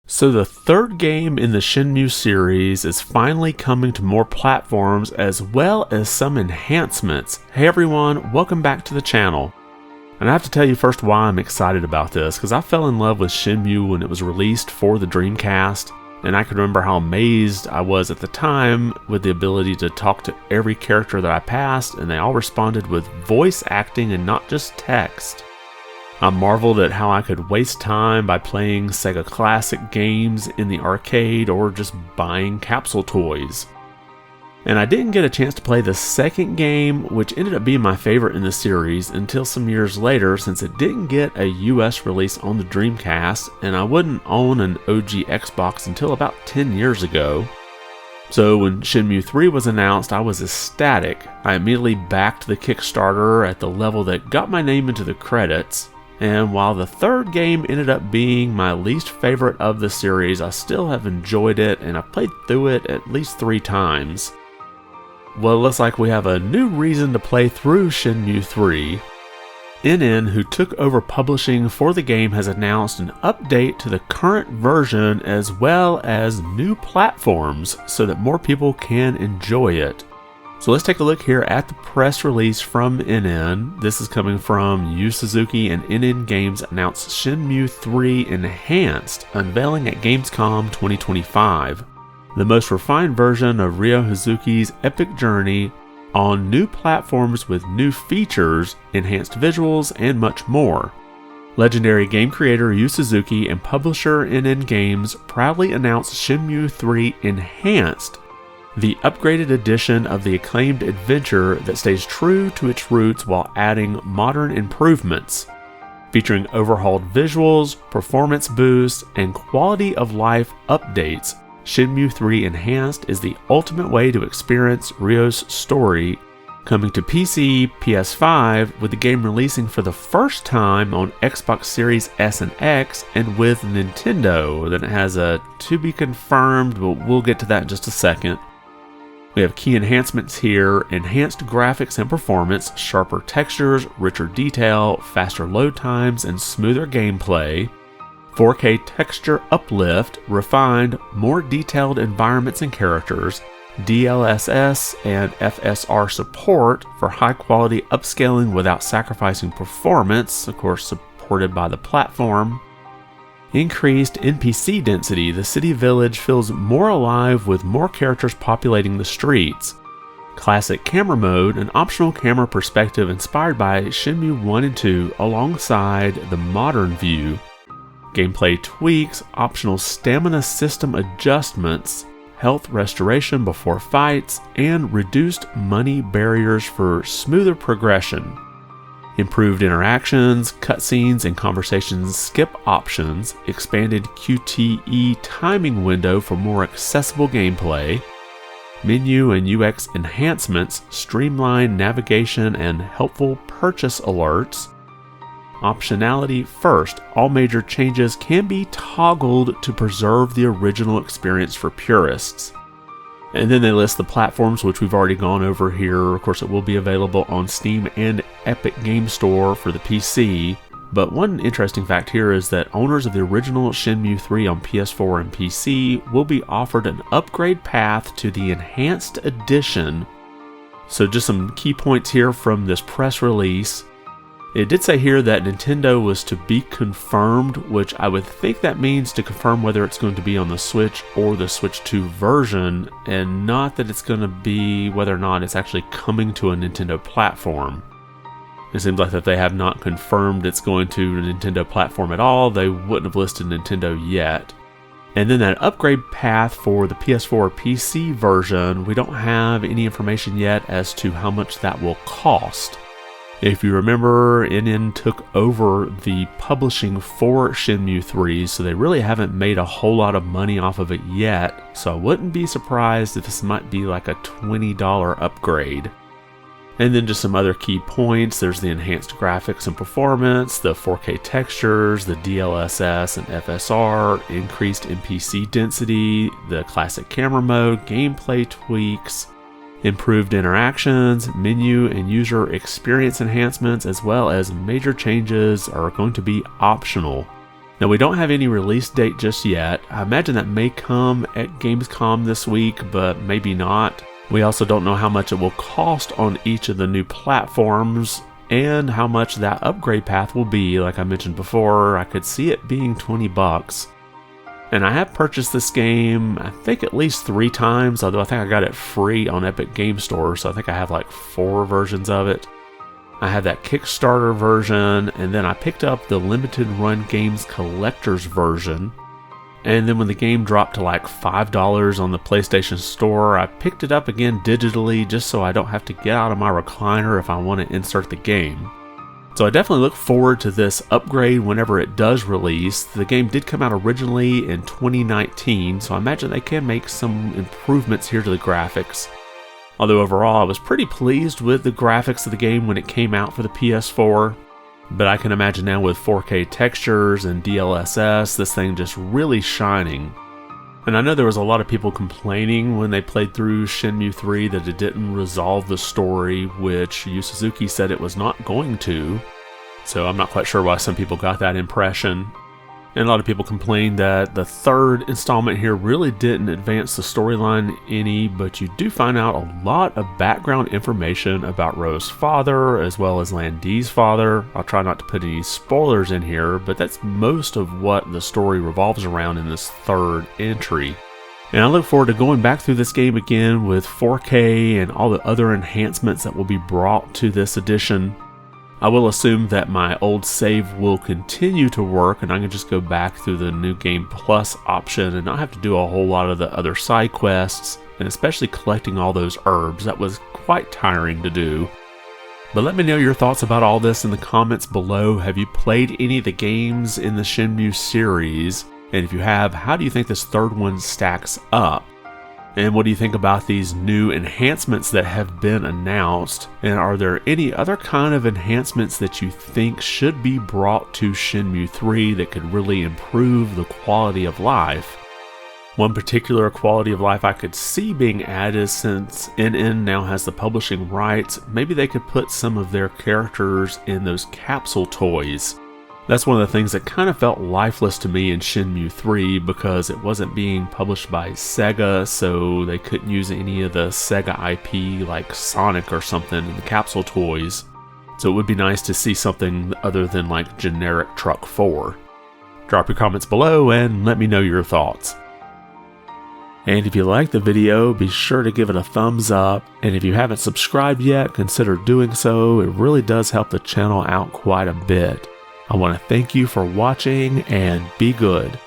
So the third game in the Shenmue series is finally coming to more platforms as well as some enhancements. Hey everyone, welcome back to the channel. And I have to tell you first why I'm excited about this, because I fell in love with Shenmue when it was released for the Dreamcast, and I can remember how amazed I was at the time with the ability to talk to every character that I passed, and they all responded with voice acting and not just text. I marveled at how I could waste time by playing Sega Classic games in the arcade or just buying capsule toys. And I didn't get a chance to play the second game, which ended up being my favorite in the series, until some years later, since it didn't get a US release on the Dreamcast, and I wouldn't own an OG Xbox until about 10 years ago. So when Shenmue III was announced, I was ecstatic. I immediately backed the Kickstarter at the level that got my name into the credits. And while the third game ended up being my least favorite of the series, I still have enjoyed it, and I've played through it at least 3 times. Well, it looks like we have a new reason to play through Shenmue III. ININ, who took over publishing for the game, has announced an update to the current version as well as new platforms so that more people can enjoy it. So let's take a look here at the press release from ININ. This is coming from Yu Suzuki, and ININ Games announced Shenmue III Enhanced, unveiling at Gamescom 2025. The most refined version of Ryo Hazuki's epic journey on new platforms with new features, enhanced visuals, and much more. Legendary game creator Yu Suzuki and publisher ININ Games proudly announced Shenmue III Enhanced, the upgraded edition of the acclaimed adventure that stays true to its roots while adding modern improvements. Featuring overhauled visuals, performance boosts, and quality of life updates, Shenmue III Enhanced is the ultimate way to experience Ryo's story, coming to PC, PS5, with the game releasing for the first time on Xbox Series S and X, and with Nintendo. Then it has a to be confirmed, but we'll get to that in just a second. We have key enhancements here: enhanced graphics and performance, sharper textures, richer detail, faster load times, and smoother gameplay. 4K texture uplift, refined, more detailed environments and characters, DLSS and FSR support for high-quality upscaling without sacrificing performance, of course supported by the platform. Increased NPC density, the city village feels more alive with more characters populating the streets. Classic camera mode, an optional camera perspective inspired by Shenmue I and II alongside the modern view. Gameplay tweaks, optional stamina system adjustments, health restoration before fights, and reduced money barriers for smoother progression. Improved interactions, cutscenes, and conversations skip options, expanded QTE timing window for more accessible gameplay, menu and UX enhancements, streamlined navigation, and helpful purchase alerts. Optionality first, all major changes can be toggled to preserve the original experience for purists. And then they list the platforms, which we've already gone over here. Of course, it will be available on Steam and Epic Game Store for the PC. But one interesting fact here is that owners of the original Shenmue III on PS4 and PC will be offered an upgrade path to the Enhanced Edition. So just some key points here from this press release. It did say here that Nintendo was to be confirmed, which I would think that means to confirm whether it's going to be on the Switch or the Switch 2 version, and not that it's going to be whether or not it's actually coming to a Nintendo platform. It seems like that they have not confirmed it's going to a Nintendo platform at all. They wouldn't have listed Nintendo yet. And then that upgrade path for the PS4 PC version, we don't have any information yet as to how much that will cost. If you remember, ININ took over the publishing for Shenmue III, so they really haven't made a whole lot of money off of it yet, so I wouldn't be surprised if this might be like a $20 upgrade. And then just some other key points: there's the enhanced graphics and performance, the 4K textures, the DLSS and FSR, increased NPC density, the classic camera mode, gameplay tweaks, improved interactions, menu and user experience enhancements, as well as major changes are going to be optional. Now, we don't have any release date just yet. I imagine that may come at Gamescom this week, but maybe not. We also don't know how much it will cost on each of the new platforms and how much that upgrade path will be. Like I mentioned before, I could see it being $20. And I have purchased this game, I think at least 3 times, although I think I got it free on Epic Game Store, so I think I have like 4 versions of it. I have that Kickstarter version, and then I picked up the Limited Run Games Collector's version. And then when the game dropped to like $5 on the PlayStation Store, I picked it up again digitally just so I don't have to get out of my recliner if I want to insert the game. So I definitely look forward to this upgrade whenever it does release. The game did come out originally in 2019, so I imagine they can make some improvements here to the graphics. Although overall I was pretty pleased with the graphics of the game when it came out for the PS4. But I can imagine now with 4K textures and DLSS, this thing just really shining. And I know there was a lot of people complaining when they played through Shenmue III that it didn't resolve the story, which Yu Suzuki said it was not going to. So I'm not quite sure why some people got that impression. And a lot of people complained that the third installment here really didn't advance the storyline any, but you do find out a lot of background information about Ro's father as well as Lan Di's father. I'll try not to put any spoilers in here, but that's most of what the story revolves around in this third entry. And I look forward to going back through this game again with 4K and all the other enhancements that will be brought to this edition. I will assume that my old save will continue to work and I can just go back through the New Game Plus option and not have to do a whole lot of the other side quests, and especially collecting all those herbs. That was quite tiring to do. But let me know your thoughts about all this in the comments below. Have you played any of the games in the Shenmue series? And if you have, how do you think this third one stacks up? And what do you think about these new enhancements that have been announced? And are there any other kind of enhancements that you think should be brought to Shenmue 3 that could really improve the quality of life? One particular quality of life I could see being added, since ININ now has the publishing rights, maybe they could put some of their characters in those capsule toys. That's one of the things that kind of felt lifeless to me in Shenmue 3 because it wasn't being published by Sega, so they couldn't use any of the Sega IP like Sonic or something in the capsule toys. So it would be nice to see something other than like generic Truck 4. Drop your comments below and let me know your thoughts. And if you liked the video, be sure to give it a thumbs up. And if you haven't subscribed yet, consider doing so. It really does help the channel out quite a bit. I want to thank you for watching and be good.